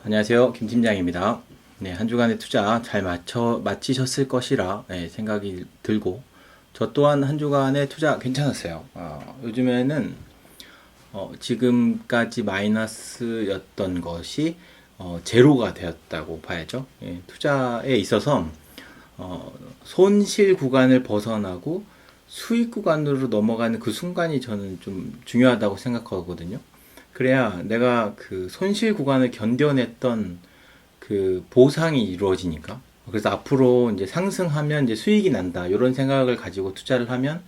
안녕하세요. 김 팀장입니다. 네, 한 주간의 투자 잘 마치셨을 것이라 생각이 들고, 저 또한 한 주간의 투자 괜찮았어요. 요즘에는 지금까지 마이너스였던 것이 제로가 되었다고 봐야죠. 투자에 있어서 손실 구간을 벗어나고 수익 구간으로 넘어가는 그 순간이 저는 좀 중요하다고 생각하거든요. 그래야 내가 그 손실 구간을 견뎌냈던 그 보상이 이루어지니까. 그래서 앞으로 이제 상승하면 이제 수익이 난다. 이런 생각을 가지고 투자를 하면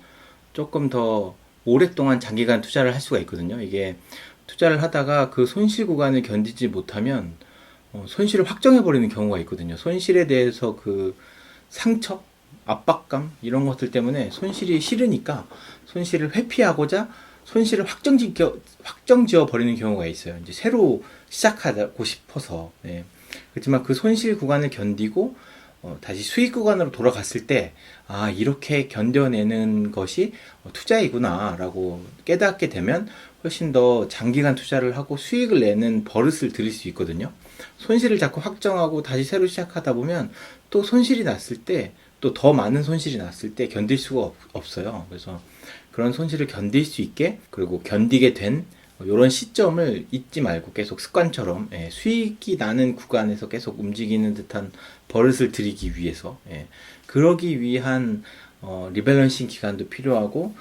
조금 더 오랫동안 장기간 투자를 할 수가 있거든요. 이게 투자를 하다가 그 손실 구간을 견디지 못하면 손실을 확정해 버리는 경우가 있거든요. 손실에 대해서 그 상처, 압박감 이런 것들 때문에 손실이 싫으니까 손실을 회피하고자 손실을 확정지어 버리는 경우가 있어요. 이제 새로 시작하고 싶어서. 그렇지만 그 손실 구간을 견디고 다시 수익 구간으로 돌아갔을 때, 아, 이렇게 견뎌내는 것이 투자이구나라고 깨닫게 되면 훨씬 더 장기간 투자를 하고 수익을 내는 버릇을 들일 수 있거든요. 손실을 자꾸 확정하고 다시 새로 시작하다 보면 또 손실이 났을 때, 또 더 많은 손실이 났을 때 견딜 수가 없어요. 그래서 그런 손실을 견딜 수 있게, 그리고 견디게 된 이런 시점을 잊지 말고 계속 습관처럼 수익이 나는 구간에서 계속 움직이는 듯한 버릇을 들이기 위해서, 그러기 위한 리밸런싱 기간도 필요하고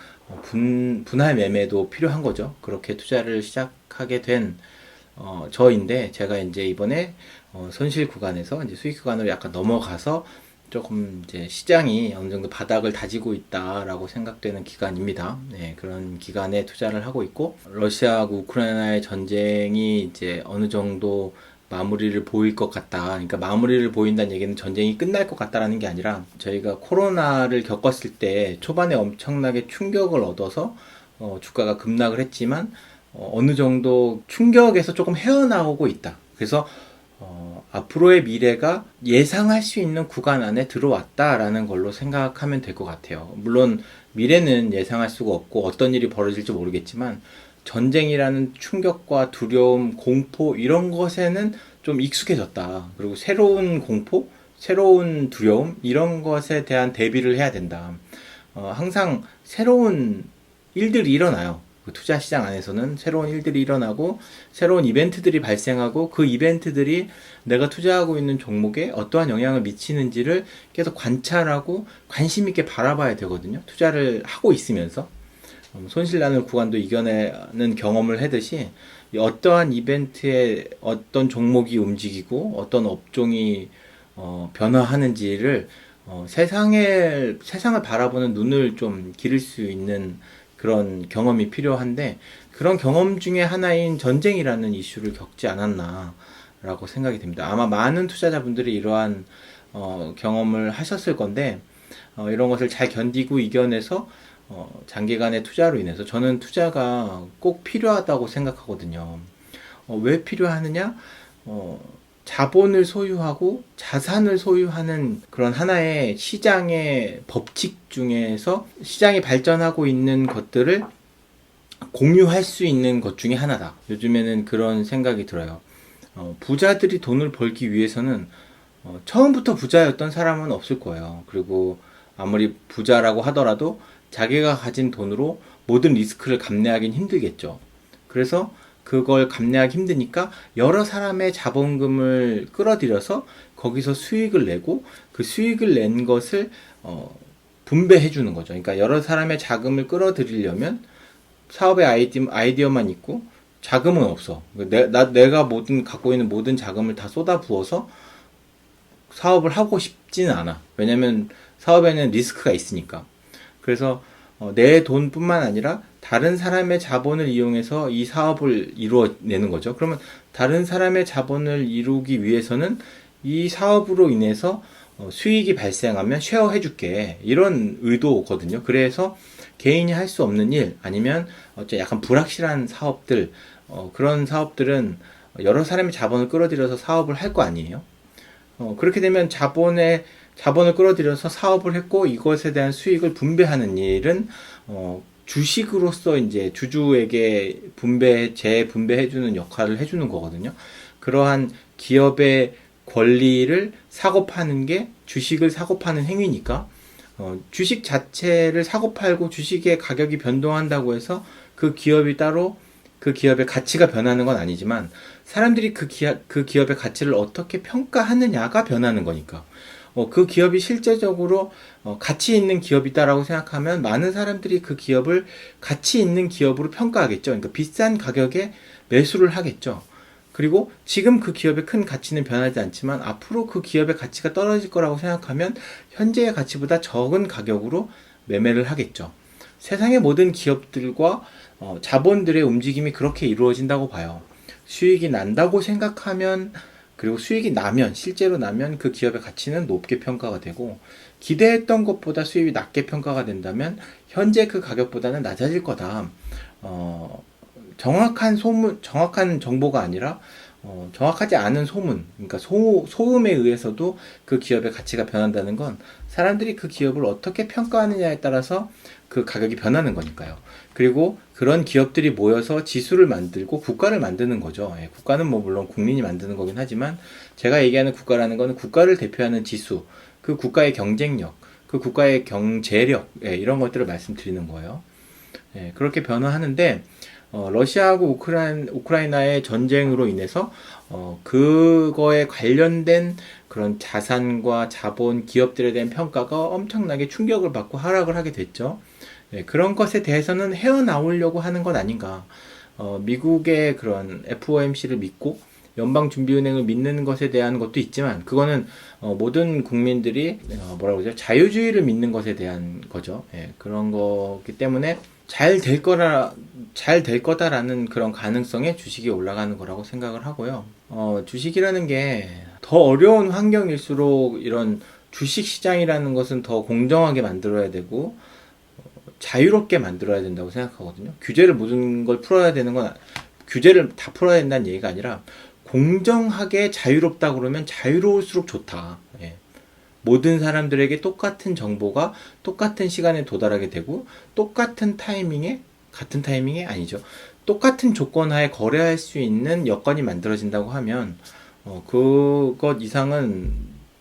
분할 매매도 필요한 거죠. 그렇게 투자를 시작하게 된 저인데, 제가 이제 이번에 손실 구간에서 이제 수익 구간으로 약간 넘어가서 조금 이제 시장이 어느 정도 바닥을 다지고 있다라고 생각되는 기간입니다. 그런 기간에 투자를 하고 있고, 러시아하고 우크라이나의 전쟁이 이제 어느 정도 마무리를 보일 것 같다. 그러니까 마무리를 보인다는 얘기는 전쟁이 끝날 것 같다라는 게 아니라, 저희가 코로나를 겪었을 때 초반에 엄청나게 충격을 얻어서 주가가 급락을 했지만 어느 정도 충격에서 조금 헤어나오고 있다. 그래서 앞으로의 미래가 예상할 수 있는 구간 안에 들어왔다라는 걸로 생각하면 될 것 같아요. 물론 미래는 예상할 수가 없고 어떤 일이 벌어질지 모르겠지만, 전쟁이라는 충격과 두려움, 공포 이런 것에는 좀 익숙해졌다. 그리고 새로운 공포, 새로운 두려움 이런 것에 대한 대비를 해야 된다. 항상 새로운 일들이 일어나요. 그 투자 시장 안에서는 새로운 일들이 일어나고 새로운 이벤트들이 발생하고, 그 이벤트들이 내가 투자하고 있는 종목에 어떠한 영향을 미치는지를 계속 관찰하고 관심 있게 바라봐야 되거든요. 투자를 하고 있으면서 손실나는 구간도 이겨내는 경험을 하듯이, 어떠한 이벤트에 어떤 종목이 움직이고 어떤 업종이 변화하는지를 세상을 바라보는 눈을 좀 기를 수 있는 그런 경험이 필요한데, 그런 경험 중에 하나인 전쟁이라는 이슈를 겪지 않았나라고 생각이 됩니다. 아마 많은 투자자분들이 이러한 경험을 하셨을 건데, 이런 것을 잘 견디고 이겨내서 장기간의 투자로 인해서, 저는 투자가 꼭 필요하다고 생각하거든요. 왜 필요하느냐? 자본을 소유하고 자산을 소유하는 그런 하나의 시장의 법칙 중에서, 시장이 발전하고 있는 것들을 공유할 수 있는 것 중에 하나다. 요즘에는 그런 생각이 들어요. 부자들이 돈을 벌기 위해서는 처음부터 부자였던 사람은 없을 거예요. 그리고 아무리 부자라고 하더라도 자기가 가진 돈으로 모든 리스크를 감내하긴 힘들겠죠. 그래서 그걸 감내하기 힘드니까 여러 사람의 자본금을 끌어들여서 거기서 수익을 내고, 그 수익을 낸 것을 분배해 주는 거죠. 그러니까 여러 사람의 자금을 끌어들이려면 사업의 아이디어만 있고 자금은 없어. 내가 갖고 있는 모든 자금을 다 쏟아 부어서 사업을 하고 싶지는 않아. 왜냐면 사업에는 리스크가 있으니까. 그래서 내 돈뿐만 아니라 다른 사람의 자본을 이용해서 이 사업을 이루어내는 거죠. 그러면 다른 사람의 자본을 이루기 위해서는 이 사업으로 인해서 수익이 발생하면 쉐어 해줄게, 이런 의도거든요. 그래서 개인이 할 수 없는 일, 아니면 약간 불확실한 사업들, 그런 사업들은 여러 사람의 자본을 끌어들여서 사업을 할 거 아니에요. 그렇게 되면 자본을 끌어들여서 사업을 했고 이것에 대한 수익을 분배하는 일은 주식으로서 이제 주주에게 재분배해주는 역할을 해주는 거거든요. 그러한 기업의 권리를 사고 파는 게 주식을 사고 파는 행위니까, 주식 자체를 사고 팔고 주식의 가격이 변동한다고 해서 그 기업이 따로 그 기업의 가치가 변하는 건 아니지만, 사람들이 그 기업의 가치를 어떻게 평가하느냐가 변하는 거니까, 그 기업이 실제적으로 가치 있는 기업이다라고 생각하면 많은 사람들이 그 기업을 가치 있는 기업으로 평가하겠죠. 그러니까 비싼 가격에 매수를 하겠죠. 그리고 지금 그 기업의 큰 가치는 변하지 않지만 앞으로 그 기업의 가치가 떨어질 거라고 생각하면 현재의 가치보다 적은 가격으로 매매를 하겠죠. 세상의 모든 기업들과 자본들의 움직임이 그렇게 이루어진다고 봐요. 수익이 난다고 생각하면, 그리고 수익이 나면, 실제로 나면 그 기업의 가치는 높게 평가가 되고, 기대했던 것보다 수익이 낮게 평가가 된다면 현재 그 가격보다는 낮아질 거다. 정확한 정보가 아니라 정확하지 않은 소문, 그러니까 소음에 의해서도 그 기업의 가치가 변한다는 건 사람들이 그 기업을 어떻게 평가하느냐에 따라서 그 가격이 변하는 거니까요. 그리고 그런 기업들이 모여서 지수를 만들고 국가를 만드는 거죠. 국가는 뭐 물론 국민이 만드는 거긴 하지만, 제가 얘기하는 국가라는 거는 국가를 대표하는 지수, 그 국가의 경쟁력, 그 국가의 경제력, 이런 것들을 말씀드리는 거예요. 그렇게 변화하는데, 러시아하고 우크라이나의 전쟁으로 인해서 그거에 관련된 그런 자산과 자본, 기업들에 대한 평가가 엄청나게 충격을 받고 하락을 하게 됐죠. 그런 것에 대해서는 헤어나오려고 하는 것 아닌가. 미국의 그런 FOMC를 믿고 연방준비은행을 믿는 것에 대한 것도 있지만, 그거는 모든 국민들이 뭐라고 그러죠? 자유주의를 믿는 것에 대한 거죠. 그런 거기 때문에 잘 될 거다라는 그런 가능성에 주식이 올라가는 거라고 생각을 하고요. 주식이라는 게 더 어려운 환경일수록 이런 주식 시장이라는 것은 더 공정하게 만들어야 되고 자유롭게 만들어야 된다고 생각하거든요. 모든 걸 풀어야 되는 건, 규제를 다 풀어야 된다는 얘기가 아니라 공정하게 자유롭다 그러면 자유로울수록 좋다. 모든 사람들에게 똑같은 정보가 똑같은 시간에 도달하게 되고, 같은 타이밍에 아니죠. 똑같은 조건 하에 거래할 수 있는 여건이 만들어진다고 하면, 그것 이상은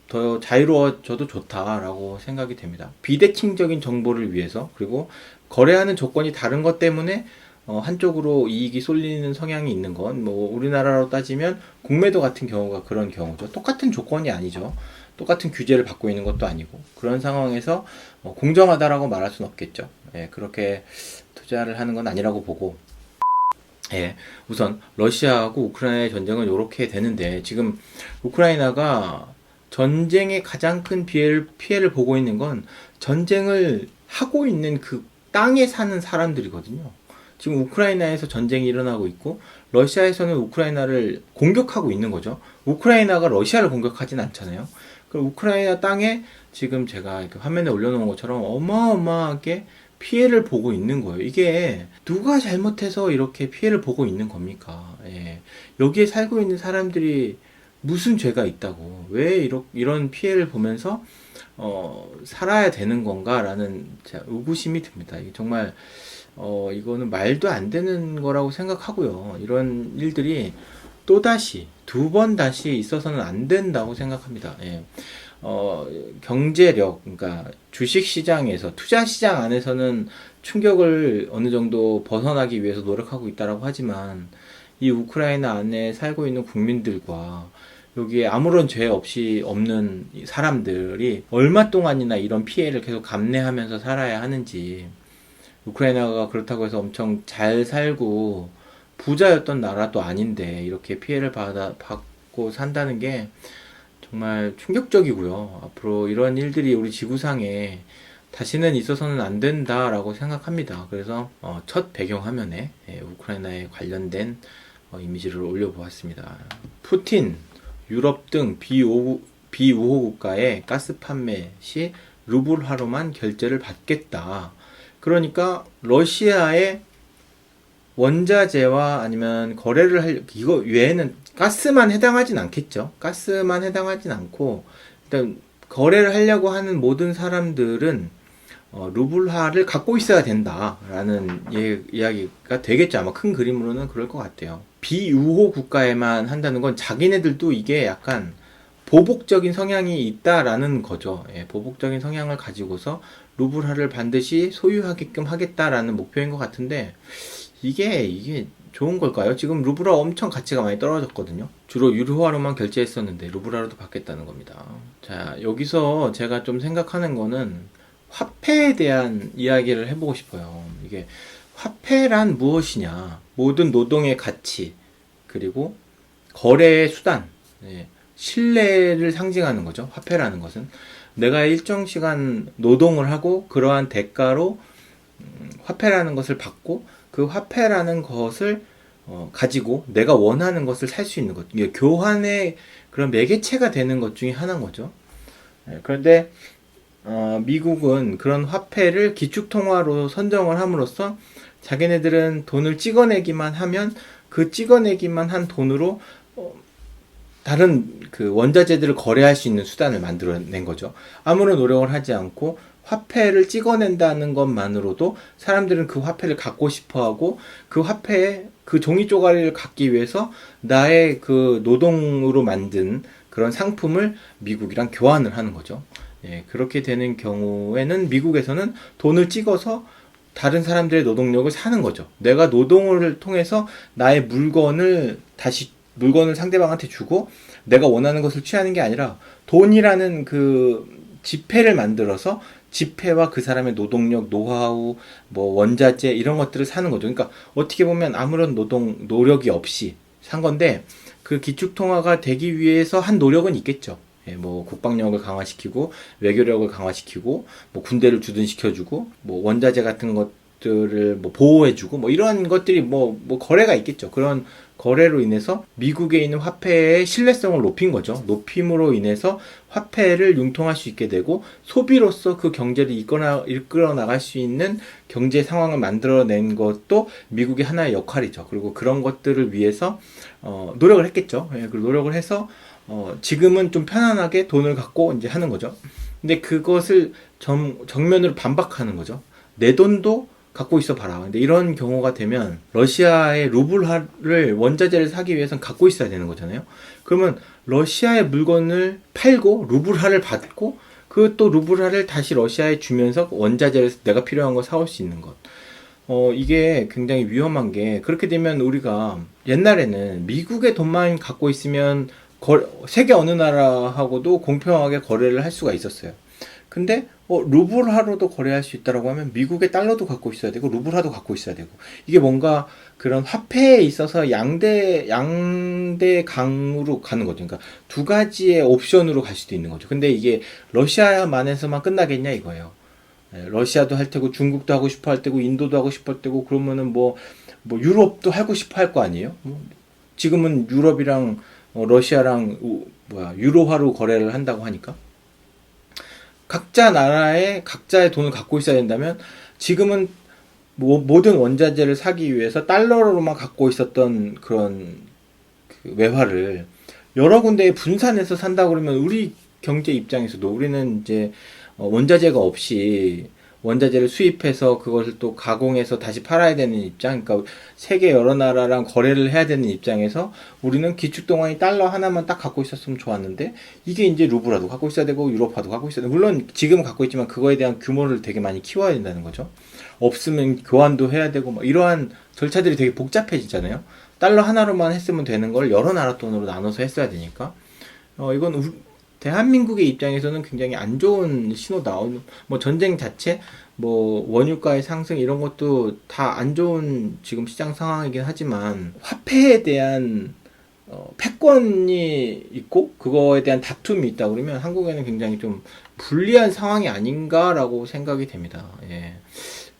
더 자유로워져도 좋다라고 생각이 됩니다. 비대칭적인 정보를 위해서, 그리고 거래하는 조건이 다른 것 때문에 한쪽으로 이익이 쏠리는 성향이 있는 건, 뭐 우리나라로 따지면 공매도 같은 경우가 그런 경우죠. 똑같은 조건이 아니죠. 똑같은 규제를 받고 있는 것도 아니고, 그런 상황에서 공정하다라고 말할 수는 없겠죠. 그렇게 투자를 하는 건 아니라고 보고, 우선 러시아하고 우크라이나의 전쟁은 이렇게 되는데, 지금 우크라이나가 전쟁의 가장 큰 피해를 보고 있는 건 전쟁을 하고 있는 그 땅에 사는 사람들이거든요. 지금 우크라이나에서 전쟁이 일어나고 있고, 러시아에서는 우크라이나를 공격하고 있는 거죠. 우크라이나가 러시아를 공격하진 않잖아요. 그 우크라이나 땅에 지금 제가 이렇게 화면에 올려놓은 것처럼 어마어마하게 피해를 보고 있는 거예요. 이게 누가 잘못해서 이렇게 피해를 보고 있는 겁니까? 여기에 살고 있는 사람들이 무슨 죄가 있다고, 왜 이런 피해를 보면서 살아야 되는 건가라는 의구심이 듭니다. 이게 정말 이거는 말도 안 되는 거라고 생각하고요. 이런 일들이 또다시 두 번 다시 있어서는 안 된다고 생각합니다. 경제력, 그러니까 주식시장에서, 투자시장 안에서는 충격을 어느 정도 벗어나기 위해서 노력하고 있다라고 하지만, 이 우크라이나 안에 살고 있는 국민들과 여기에 아무런 죄 없이 없는 사람들이 얼마 동안이나 이런 피해를 계속 감내하면서 살아야 하는지, 우크라이나가 그렇다고 해서 엄청 잘 살고 부자였던 나라도 아닌데 이렇게 피해를 받고 산다는 게 정말 충격적이고요. 앞으로 이런 일들이 우리 지구상에 다시는 있어서는 안 된다라고 생각합니다. 그래서 첫 배경화면에 우크라이나에 관련된 이미지를 올려보았습니다. 푸틴, 유럽 등 비우호 국가의 가스 판매 시 루블화로만 결제를 받겠다. 그러니까 러시아의 원자재와 아니면 거래를 이거 외에는 가스만 해당하진 않겠죠. 가스만 해당하진 않고, 일단 거래를 하려고 하는 모든 사람들은 루블화를 갖고 있어야 된다라는 이야기가 되겠죠. 아마 큰 그림으로는 그럴 것 같아요. 비우호 국가에만 한다는 건 자기네들도 이게 약간 보복적인 성향이 있다라는 거죠. 예, 보복적인 성향을 가지고서 루블화를 반드시 소유하게끔 하겠다라는 목표인 것 같은데 이게 좋은 걸까요? 지금 루블화 엄청 가치가 많이 떨어졌거든요. 주로 유로화로만 결제했었는데 루블화로도 받겠다는 겁니다. 자, 여기서 제가 좀 생각하는 거는 화폐에 대한 이야기를 해보고 싶어요. 이게 화폐란 무엇이냐? 모든 노동의 가치, 그리고 거래의 수단, 예, 신뢰를 상징하는 거죠. 화폐라는 것은. 내가 일정 시간 노동을 하고 그러한 대가로 화폐라는 것을 받고 그 화폐라는 것을 가지고 내가 원하는 것을 살 수 있는 것. 이게 교환의 그런 매개체가 되는 것 중에 하나인 거죠. 예, 그런데 미국은 그런 화폐를 기축통화로 선정을 함으로써 자기네들은 돈을 찍어내기만 하면 그 찍어내기만 한 돈으로 다른 그 원자재들을 거래할 수 있는 수단을 만들어낸 거죠. 아무런 노력을 하지 않고 화폐를 찍어낸다는 것만으로도 사람들은 그 화폐를 갖고 싶어하고 그 화폐에 그 종이 쪼가리를 갖기 위해서 나의 그 노동으로 만든 그런 상품을 미국이랑 교환을 하는 거죠. 예, 그렇게 되는 경우에는 미국에서는 돈을 찍어서 다른 사람들의 노동력을 사는 거죠. 내가 노동을 통해서 나의 물건을 상대방한테 주고 내가 원하는 것을 취하는 게 아니라 돈이라는 그 지폐를 만들어서 지폐와 그 사람의 노동력, 노하우, 뭐 원자재 이런 것들을 사는 거죠. 그러니까 어떻게 보면 아무런 노력이 없이 산 건데 그 기축통화가 되기 위해서 한 노력은 있겠죠. 예, 뭐 국방력을 강화시키고 외교력을 강화시키고 뭐 군대를 주둔시켜주고 뭐 원자재 같은 것들을 뭐 보호해주고 뭐 이런 것들이 뭐 거래가 있겠죠. 그런 거래로 인해서 미국에 있는 화폐의 신뢰성을 높인 거죠. 높임으로 인해서 화폐를 융통할 수 있게 되고 소비로서 그 경제를 이끌어 나갈 수 있는 경제 상황을 만들어낸 것도 미국의 하나의 역할이죠. 그리고 그런 것들을 위해서 노력을 했겠죠. 예, 그리고 노력을 해서 지금은 좀 편안하게 돈을 갖고 이제 하는 거죠. 근데 그것을 정면으로 반박하는 거죠. 내 돈도 갖고 있어 봐라. 근데 이런 경우가 되면 러시아의 루블화를 원자재를 사기 위해서는 갖고 있어야 되는 거잖아요. 그러면 러시아의 물건을 팔고 루블화를 받고 그 또 루블화를 다시 러시아에 주면서 원자재를 내가 필요한 거 사올 수 있는 것. 이게 굉장히 위험한 게 그렇게 되면 우리가 옛날에는 미국의 돈만 갖고 있으면 세계 어느 나라하고도 공평하게 거래를 할 수가 있었어요. 근데 루블화로도 거래할 수 있다라고 하면 미국의 달러도 갖고 있어야 되고 루블화도 갖고 있어야 되고 이게 뭔가 그런 화폐에 있어서 양대 강으로 가는 거죠. 그러니까 두 가지의 옵션으로 갈 수도 있는 거죠. 근데 이게 러시아만에서만 끝나겠냐 이거예요. 러시아도 할 테고 중국도 하고 싶어 할 테고 인도도 하고 싶어 할 테고 그러면은 뭐 유럽도 하고 싶어 할 거 아니에요? 지금은 유럽이랑 러시아랑 유로화로 거래를 한다고 하니까 각자 나라에 각자의 돈을 갖고 있어야 된다면 지금은 모든 원자재를 사기 위해서 달러로만 갖고 있었던 그런 그 외화를 여러 군데에 분산해서 산다 그러면 우리 경제 입장에서도 우리는 이제 원자재가 없이 원자재를 수입해서 그것을 또 가공해서 다시 팔아야 되는 입장, 그러니까 세계 여러 나라랑 거래를 해야 되는 입장에서 우리는 기축통화인 달러 하나만 딱 갖고 있었으면 좋았는데 이게 이제 루블화도 갖고 있어야 되고 유로화도 갖고 있어야 되고 물론 지금은 갖고 있지만 그거에 대한 규모를 되게 많이 키워야 된다는 거죠. 없으면 교환도 해야 되고 뭐 이러한 절차들이 되게 복잡해지잖아요. 달러 하나로만 했으면 되는 걸 여러 나라 돈으로 나눠서 했어야 되니까 이건 대한민국의 입장에서는 굉장히 안 좋은 신호다. 뭐 전쟁 자체, 뭐 원유가의 상승 이런 것도 다 안 좋은 지금 시장 상황이긴 하지만 화폐에 대한 패권이 있고 그거에 대한 다툼이 있다 그러면 한국에는 굉장히 좀 불리한 상황이 아닌가라고 생각이 됩니다. 예.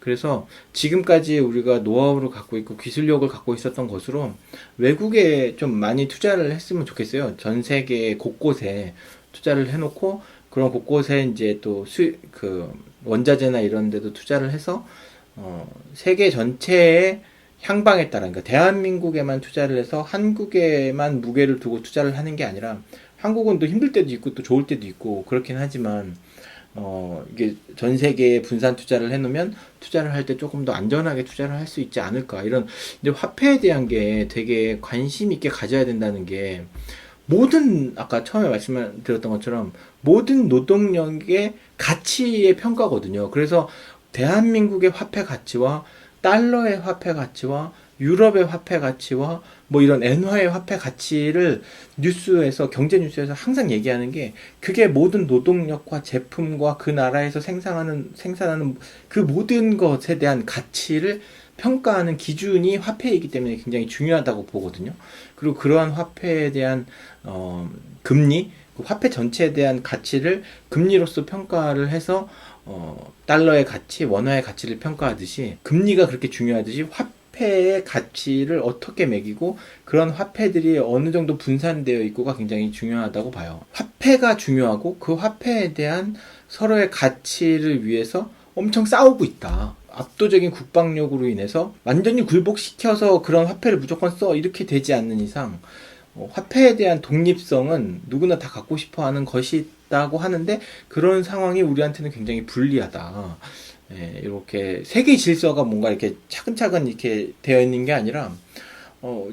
그래서 지금까지 우리가 노하우를 갖고 있고 기술력을 갖고 있었던 것으로 외국에 좀 많이 투자를 했으면 좋겠어요. 전 세계 곳곳에 투자를 해놓고 그런 곳곳에 이제 또 원자재나 이런 데도 투자를 해서 세계 전체의 향방에 따라 그러니까 대한민국에만 투자를 해서 한국에만 무게를 두고 투자를 하는 게 아니라 한국은 또 힘들 때도 있고 또 좋을 때도 있고 그렇긴 하지만 이게 전 세계에 분산 투자를 해놓으면 투자를 할 때 조금 더 안전하게 투자를 할 수 있지 않을까. 이런, 이제 화폐에 대한 게 되게 관심 있게 가져야 된다는 게 모든, 아까 처음에 말씀드렸던 것처럼 모든 노동력의 가치의 평가거든요. 그래서 대한민국의 화폐 가치와 달러의 화폐 가치와 유럽의 화폐 가치와 뭐 이런 엔화의 화폐 가치를 뉴스에서, 경제 뉴스에서 항상 얘기하는 게, 그게 모든 노동력과 제품과 그 나라에서 생산하는 그 모든 것에 대한 가치를 평가하는 기준이 화폐이기 때문에 굉장히 중요하다고 보거든요. 그리고 그러한 화폐에 대한 금리, 그 화폐 전체에 대한 가치를 금리로서 평가를 해서 달러의 가치, 원화의 가치를 평가하듯이, 금리가 그렇게 중요하듯이 화폐의 가치를 어떻게 매기고 그런 화폐들이 어느 정도 분산되어 있고가 굉장히 중요하다고 봐요. 화폐가 중요하고 그 화폐에 대한 서로의 가치를 위해서 엄청 싸우고 있다. 압도적인 국방력으로 인해서 완전히 굴복시켜서 그런 화폐를 무조건 써, 이렇게 되지 않는 이상 화폐에 대한 독립성은 누구나 다 갖고 싶어 하는 것이 있다고 하는데, 그런 상황이 우리한테는 굉장히 불리하다. 예, 이렇게 세계 질서가 뭔가 이렇게 차근차근 이렇게 되어 있는 게 아니라,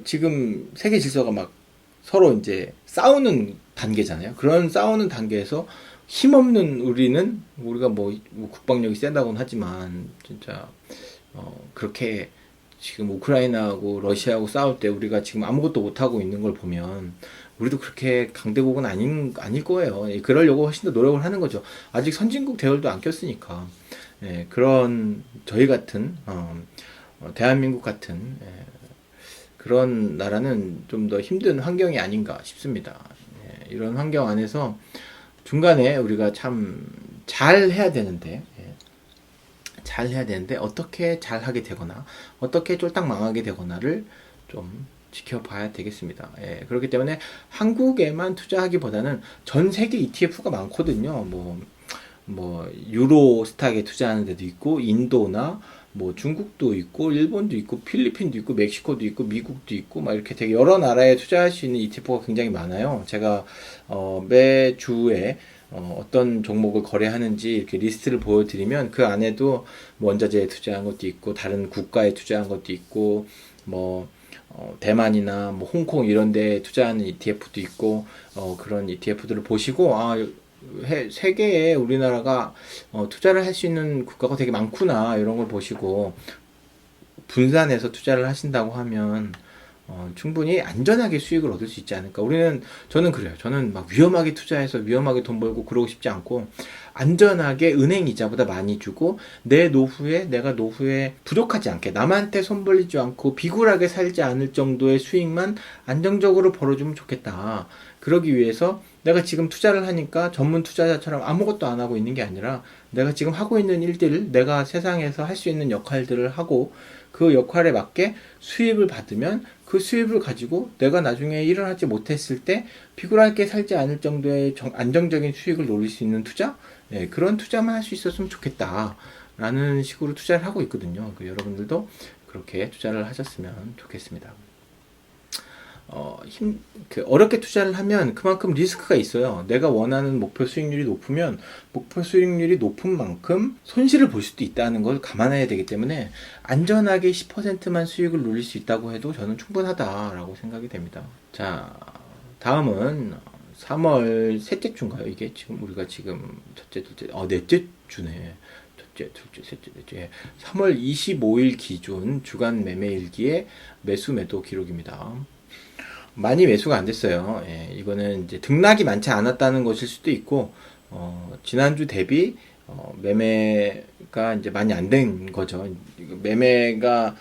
지금 세계 질서가 막 서로 이제 싸우는 단계잖아요. 그런 싸우는 단계에서 힘없는 우리가 뭐 국방력이 세다고는 하지만, 진짜, 그렇게 지금 우크라이나하고 러시아하고 싸울 때 우리가 지금 아무것도 못하고 있는 걸 보면, 우리도 그렇게 강대국은 아닐 거예요. 예, 그러려고 훨씬 더 노력을 하는 거죠. 아직 선진국 대열도 안 꼈으니까. 예, 그런, 저희 같은, 대한민국 같은, 예, 그런 나라는 좀 더 힘든 환경이 아닌가 싶습니다. 예, 이런 환경 안에서 중간에 우리가 참 잘 해야 되는데, 잘 해야 되는데 어떻게 잘 하게 되거나 어떻게 쫄딱 망하게 되거나를 좀 지켜봐야 되겠습니다. 예, 그렇기 때문에 한국에만 투자하기보다는 전 세계 ETF가 많거든요. 뭐 유로 스탁에 투자하는 데도 있고, 인도나 뭐 중국도 있고, 일본도 있고, 필리핀도 있고, 멕시코도 있고, 미국도 있고, 막 이렇게 되게 여러 나라에 투자할 수 있는 ETF가 굉장히 많아요. 제가 매주에 어떤 종목을 거래하는지 이렇게 리스트를 보여드리면, 그 안에도 뭐 원자재에 투자한 것도 있고, 다른 국가에 투자한 것도 있고, 뭐 대만이나 뭐 홍콩 이런 데 투자하는 ETF도 있고, 그런 ETF들을 보시고, 세계에 우리나라가 투자를 할 수 있는 국가가 되게 많구나, 이런 걸 보시고 분산해서 투자를 하신다고 하면 충분히 안전하게 수익을 얻을 수 있지 않을까. 저는 그래요. 저는 막 위험하게 투자해서 위험하게 돈 벌고 그러고 싶지 않고, 안전하게 은행 이자보다 많이 주고 내가 노후에 부족하지 않게, 남한테 손 벌리지 않고 비굴하게 살지 않을 정도의 수익만 안정적으로 벌어주면 좋겠다. 그러기 위해서 내가 지금 투자를 하니까 전문 투자자처럼 아무것도 안 하고 있는 게 아니라, 내가 지금 하고 있는 일들을, 내가 세상에서 할 수 있는 역할들을 하고, 그 역할에 맞게 수입을 받으면 그 수입을 가지고 내가 나중에 일을 하지 못했을 때 비굴하게 살지 않을 정도의 안정적인 수익을 노릴 수 있는 투자? 네, 그런 투자만 할 수 있었으면 좋겠다 라는 식으로 투자를 하고 있거든요. 여러분들도 그렇게 투자를 하셨으면 좋겠습니다. 어렵게 투자를 하면 그만큼 리스크가 있어요. 내가 원하는 목표 수익률이 높으면 목표 수익률이 높은 만큼 손실을 볼 수도 있다는 걸 감안해야 되기 때문에, 안전하게 10%만 수익을 누릴 수 있다고 해도 저는 충분하다라고 생각이 됩니다. 자, 다음은 3월 셋째 주인가요? 이게 지금 우리가 지금 첫째, 둘째, 넷째 주네. 첫째, 둘째, 셋째, 넷째. 3월 25일 기준 주간 매매일기의 매수 매도 기록입니다. 많이 매수가 안 됐어요. 예, 이거는 이제 등락이 많지 않았다는 것일 수도 있고, 지난주 대비 매매가 이제 많이 안 된 거죠. 매매가,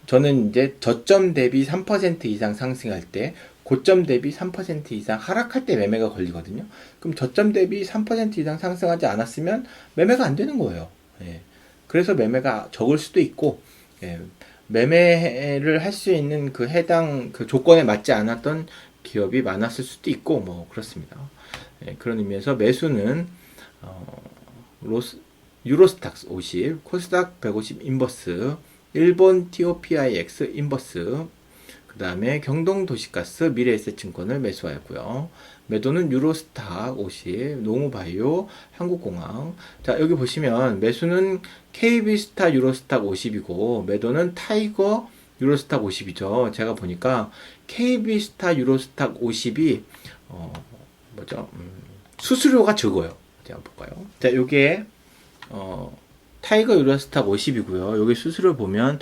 저는 이제 저점 대비 3% 이상 상승할 때, 고점 대비 3% 이상 하락할 때 매매가 걸리거든요. 그럼 저점 대비 3% 이상 상승하지 않았으면 매매가 안 되는 거예요. 예, 그래서 매매가 적을 수도 있고, 예, 매매를 할 수 있는 그 해당 그 조건에 맞지 않았던 기업이 많았을 수도 있고, 뭐 그렇습니다. 예, 그런 의미에서 매수는 유로스탁스 50, 코스닥 150 인버스, 일본 TOPIX 인버스, 그 다음에 경동도시가스, 미래에셋증권을 매수하였고요. 매도는 유로스탁 50, 농우바이오, 한국공항. 자, 여기 보시면 매수는 KB스타 유로스탁 50이고 매도는 타이거 유로스탁 50이죠. 제가 보니까 KB스타 유로스탁 50이 뭐죠? 수수료가 적어요. 제가 한번 볼까요? 자, 요게 타이거 유로스탁 50이고요. 여기 수수료 보면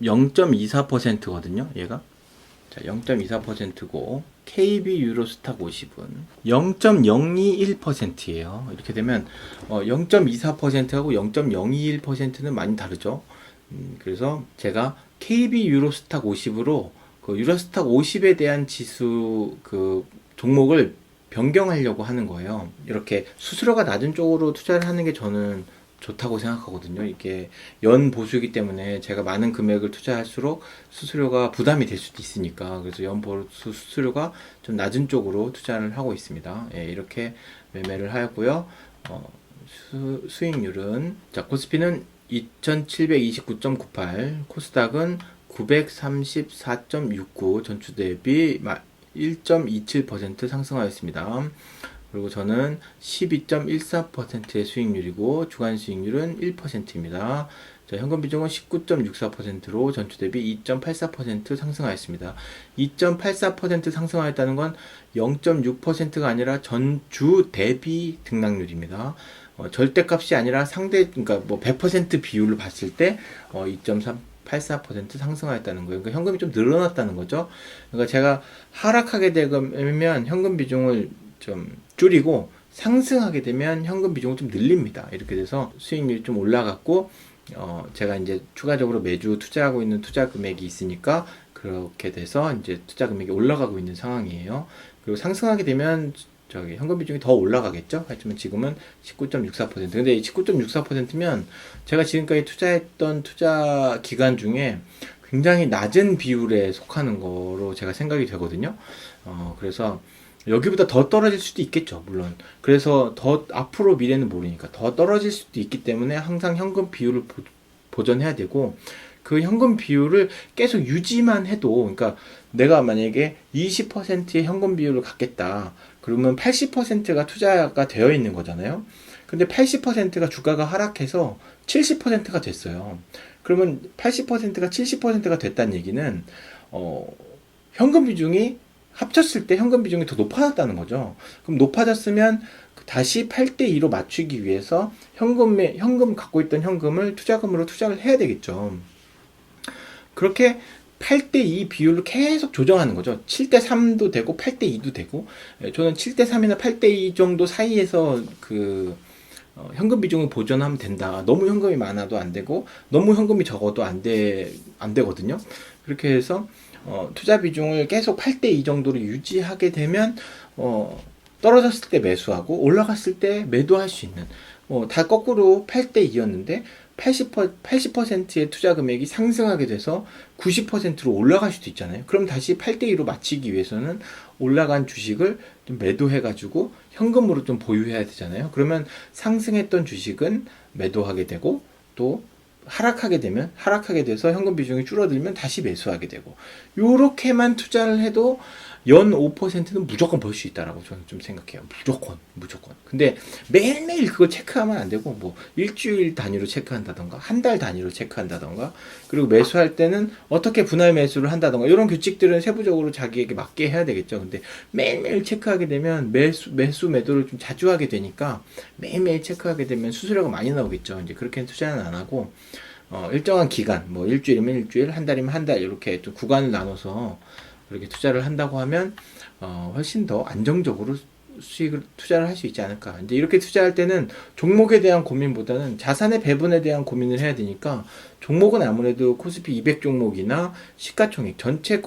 0.24%거든요. 얘가. 자, 0.24%고 KB 유로스탁 50은 0.021%예요. 이렇게 되면 0.24%하고 0.021%는 많이 다르죠. 그래서 제가 KB 유로스탁 50으로 그 유로스탁 50에 대한 지수 그 종목을 변경하려고 하는 거예요. 이렇게 수수료가 낮은 쪽으로 투자를 하는 게 저는 좋다고 생각하거든요. 이게 연 보수이기 때문에 제가 많은 금액을 투자할수록 수수료가 부담이 될 수도 있으니까 그래서 연 보수 수수료가 좀 낮은 쪽으로 투자를 하고 있습니다. 예, 이렇게 매매를 하였고요. 수익률은 자 코스피는 2729.98, 코스닥은 934.69, 전주 대비 1.27% 상승하였습니다. 그리고 저는 12.14%의 수익률이고 주간 수익률은 1%입니다. 자, 현금 비중은 19.64%로 전주 대비 2.84% 상승하였습니다. 2.84% 상승하였다는 건 0.6%가 아니라 전주 대비 등락률입니다. 절대값이 아니라 그러니까 뭐 100% 비율을 봤을 때 2.84% 상승하였다는 거예요. 그러니까 현금이 좀 늘어났다는 거죠. 그러니까 제가 하락하게 되면 현금 비중을 좀 줄이고 상승하게 되면 현금 비중을 좀 늘립니다. 이렇게 돼서 수익률이 좀 올라갔고 제가 이제 추가적으로 매주 투자하고 있는 투자 금액이 있으니까 그렇게 돼서 이제 투자 금액이 올라가고 있는 상황이에요. 그리고 상승하게 되면 저기 현금 비중이 더 올라가겠죠. 하지만 지금은 19.64%. 근데 이 19.64%면 제가 지금까지 투자했던 투자 기간 중에 굉장히 낮은 비율에 속하는 거로 제가 생각이 되거든요. 그래서 여기보다 더 떨어질 수도 있겠죠, 물론. 그래서 더 앞으로 미래는 모르니까 더 떨어질 수도 있기 때문에 항상 현금 비율을 보존해야 되고 그 현금 비율을 계속 유지만 해도 그러니까 내가 만약에 20%의 현금 비율을 갖겠다. 그러면 80%가 투자가 되어 있는 거잖아요. 근데 80%가 주가가 하락해서 70%가 됐어요. 그러면 80%가 70%가 됐다는 얘기는 현금 비중이 합쳤을 때 현금 비중이 더 높아졌다는 거죠. 그럼 높아졌으면 다시 8대2로 맞추기 위해서 현금 갖고 있던 현금을 투자금으로 투자를 해야 되겠죠. 그렇게 8대2 비율로 계속 조정하는 거죠. 7대3도 되고 8대2도 되고 저는 7대3이나 8대2 정도 사이에서 현금 비중을 보존하면 된다. 너무 현금이 많아도 안 되고 너무 현금이 적어도 안 되거든요. 그렇게 해서 투자 비중을 계속 8대2 정도로 유지하게 되면 떨어졌을 때 매수하고 올라갔을 때 매도할 수 있는 다 거꾸로 8대2였는데 80%의 투자 금액이 상승하게 돼서 90%로 올라갈 수도 있잖아요. 그럼 다시 8대2로 맞추기 위해서는 올라간 주식을 좀 매도해가지고 현금으로 좀 보유해야 되잖아요. 그러면 상승했던 주식은 매도하게 되고 또 하락하게 돼서 현금 비중이 줄어들면 다시 매수하게 되고 요렇게만 투자를 해도 연 5%는 무조건 벌 수 있다라고 저는 좀 생각해요. 무조건. 근데 매일매일 그거 체크하면 안 되고 뭐 일주일 단위로 체크한다던가 한 달 단위로 체크한다던가 그리고 매수할 때는 어떻게 분할 매수를 한다던가 이런 규칙들은 세부적으로 자기에게 맞게 해야 되겠죠. 근데 매일매일 체크하게 되면 매도를 좀 자주 하게 되니까 매일매일 체크하게 되면 수수료가 많이 나오겠죠. 이제 그렇게는 투자는 안 하고 일정한 기간 뭐 일주일이면 일주일, 한 달이면 한 달 이렇게 좀 구간을 나눠서 그렇게 투자를 한다고 하면 훨씬 더 안정적으로 수익을 투자를 할 수 있지 않을까. 이제 이렇게 투자할 때는 종목에 대한 고민보다는 자산의 배분에 대한 고민을 해야 되니까 종목은 아무래도 코스피 200 종목이나 시가총액 전체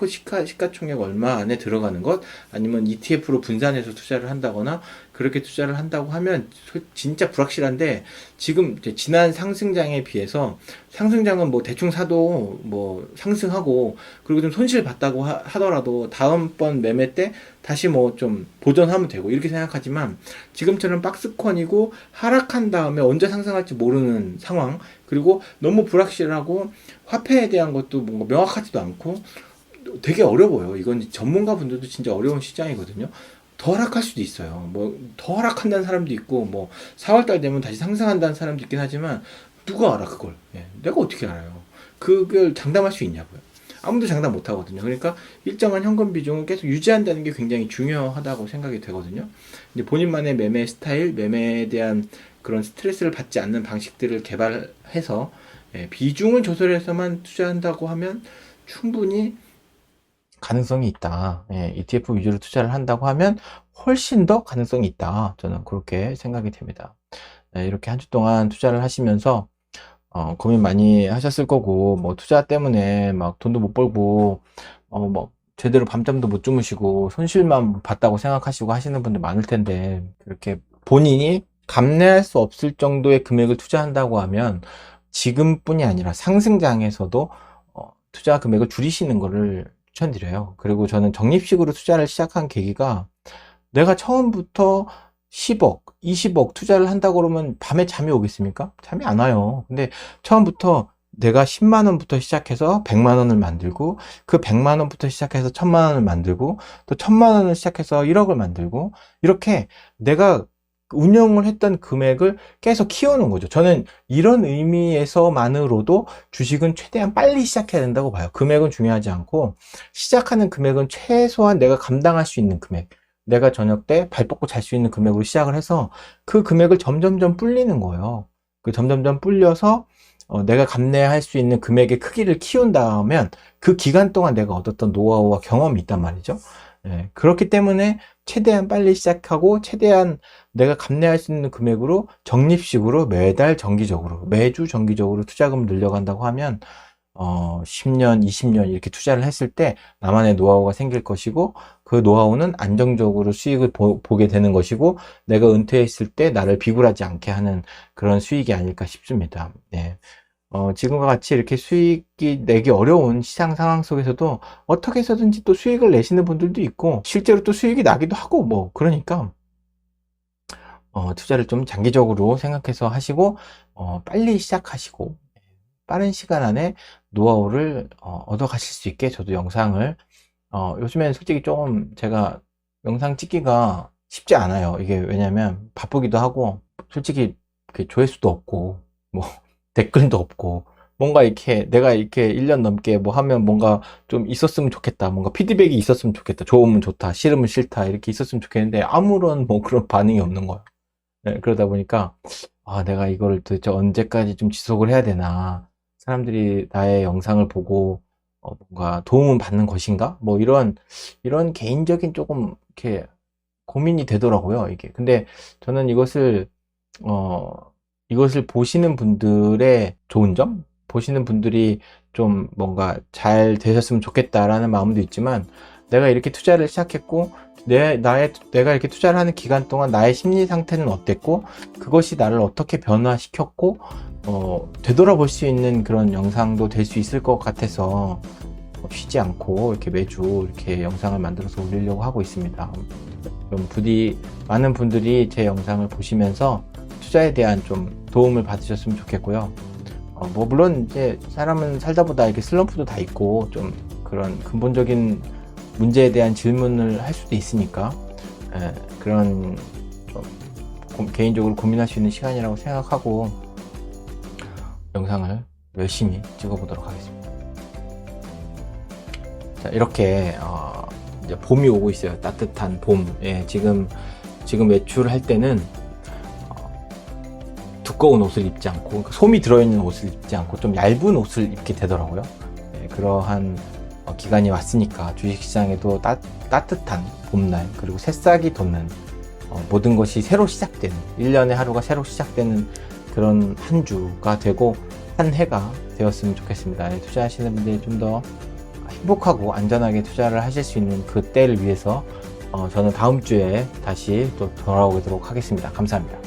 시가총액 얼마 안에 들어가는 것 아니면 ETF로 분산해서 투자를 한다거나 그렇게 투자를 한다고 하면 진짜 불확실한데 지금 지난 상승장에 비해서 상승장은 뭐 대충 사도 뭐 상승하고 그리고 좀 손실 봤다고 하더라도 다음번 매매 때 다시 뭐 좀 보존하면 되고 이렇게 생각하지만 지금처럼 박스권이고 하락한 다음에 언제 상승할지 모르는 상황 그리고 너무 불확실하고 화폐에 대한 것도 뭔가 명확하지도 않고 되게 어려워요. 이건 전문가 분들도 진짜 어려운 시장이거든요. 더 하락할 수도 있어요. 뭐 더 하락한다는 사람도 있고 뭐 4월달 되면 다시 상승한다는 사람도 있긴 하지만 누가 알아 그걸? 예, 내가 어떻게 알아요? 그걸 장담할 수 있냐고요. 아무도 장담 못 하거든요. 그러니까 일정한 현금 비중을 계속 유지한다는 게 굉장히 중요하다고 생각이 되거든요. 근데 본인만의 매매 스타일, 매매에 대한 그런 스트레스를 받지 않는 방식들을 개발해서 비중을 조절해서만 투자한다고 하면 충분히 가능성이 있다. ETF 위주로 투자를 한다고 하면 훨씬 더 가능성이 있다. 저는 그렇게 생각이 됩니다. 이렇게 한 주 동안 투자를 하시면서 고민 많이 하셨을 거고, 뭐 투자 때문에 막 돈도 못 벌고, 뭐 제대로 밤잠도 못 주무시고 손실만 봤다고 생각하시고 하시는 분들 많을 텐데, 그렇게 본인이 감내할 수 없을 정도의 금액을 투자한다고 하면 지금뿐이 아니라 상승장에서도 투자 금액을 줄이시는 거를 추천드려요. 그리고 저는 적립식으로 투자를 시작한 계기가, 내가 처음부터 10억, 20억 투자를 한다고 그러면 밤에 잠이 오겠습니까? 잠이 안 와요. 근데 처음부터 내가 10만 원부터 시작해서 100만 원을 만들고, 그 100만 원부터 시작해서 1000만 원을 만들고, 또 1000만 원을 시작해서 1억을 만들고, 이렇게 내가 운영을 했던 금액을 계속 키우는 거죠. 저는 이런 의미에서만으로도 주식은 최대한 빨리 시작해야 된다고 봐요. 금액은 중요하지 않고, 시작하는 금액은 최소한 내가 감당할 수 있는 금액, 내가 저녁 때 발 뻗고 잘 수 있는 금액으로 시작을 해서 그 금액을 점점점 불리는 거예요. 그 점점점 불려서 내가 감내할 수 있는 금액의 크기를 키운다면 그 기간 동안 내가 얻었던 노하우와 경험이 있단 말이죠. 그렇기 때문에 최대한 빨리 시작하고 최대한 내가 감내할 수 있는 금액으로 적립식으로 매달 정기적으로, 매주 정기적으로 투자금을 늘려간다고 하면 10년, 20년 이렇게 투자를 했을 때 나만의 노하우가 생길 것이고, 그 노하우는 안정적으로 수익을 보게 되는 것이고, 내가 은퇴했을 때 나를 비굴하지 않게 하는 그런 수익이 아닐까 싶습니다. 지금과 같이 이렇게 수익이 내기 어려운 시장 상황 속에서도 어떻게 해서든지 또 수익을 내시는 분들도 있고, 실제로 또 수익이 나기도 하고, 뭐, 그러니까, 투자를 좀 장기적으로 생각해서 하시고, 빨리 시작하시고, 빠른 시간 안에 노하우를 얻어 가실 수 있게 저도 영상을, 요즘엔 솔직히 조금 제가 영상 찍기가 쉽지 않아요. 이게 왜냐면 바쁘기도 하고, 솔직히 조회수도 없고, 뭐 댓글도 없고, 뭔가 이렇게 내가 이렇게 1년 넘게 뭐 하면 뭔가 좀 있었으면 좋겠다, 뭔가 피드백이 있었으면 좋겠다, 좋으면 좋다, 싫으면 싫다, 이렇게 있었으면 좋겠는데 아무런 뭐 그런 반응이 없는 거예요. 그러다 보니까 내가 이걸 도대체 언제까지 좀 지속을 해야 되나, 사람들이 나의 영상을 보고 뭔가 도움은 받는 것인가, 뭐 이런 개인적인 조금 이렇게 고민이 되더라고요, 이게. 근데 저는 이것을 보시는 분들의 좋은 점, 보시는 분들이 좀 뭔가 잘 되셨으면 좋겠다라는 마음도 있지만, 내가 이렇게 투자를 시작했고, 내가 이렇게 투자를 하는 기간 동안 나의 심리 상태는 어땠고, 그것이 나를 어떻게 변화시켰고, 되돌아볼 수 있는 그런 영상도 될 수 있을 것 같아서 쉬지 않고 이렇게 매주 이렇게 영상을 만들어서 올리려고 하고 있습니다. 그럼 부디 많은 분들이 제 영상을 보시면서 투자에 대한 좀 도움을 받으셨으면 좋겠고요. 뭐 물론 이제 사람은 살다 보다 이렇게 슬럼프도 다 있고, 좀 그런 근본적인 문제에 대한 질문을 할 수도 있으니까, 그런 좀 개인적으로 고민할 수 있는 시간이라고 생각하고 영상을 열심히 찍어보도록 하겠습니다. 자, 이렇게 이제 봄이 오고 있어요. 따뜻한 봄. 지금 외출할 때는 두꺼운 옷을 입지 않고, 그러니까 솜이 들어있는 옷을 입지 않고 좀 얇은 옷을 입게 되더라고요. 그러한 기간이 왔으니까 주식시장에도 따뜻한 봄날, 그리고 새싹이 돋는, 모든 것이 새로 시작되는, 1년의 하루가 새로 시작되는 그런 한 주가 되고 한 해가 되었으면 좋겠습니다. 투자하시는 분들이 좀 더 행복하고 안전하게 투자를 하실 수 있는 그 때를 위해서 저는 다음 주에 다시 또 돌아오도록 하겠습니다. 감사합니다.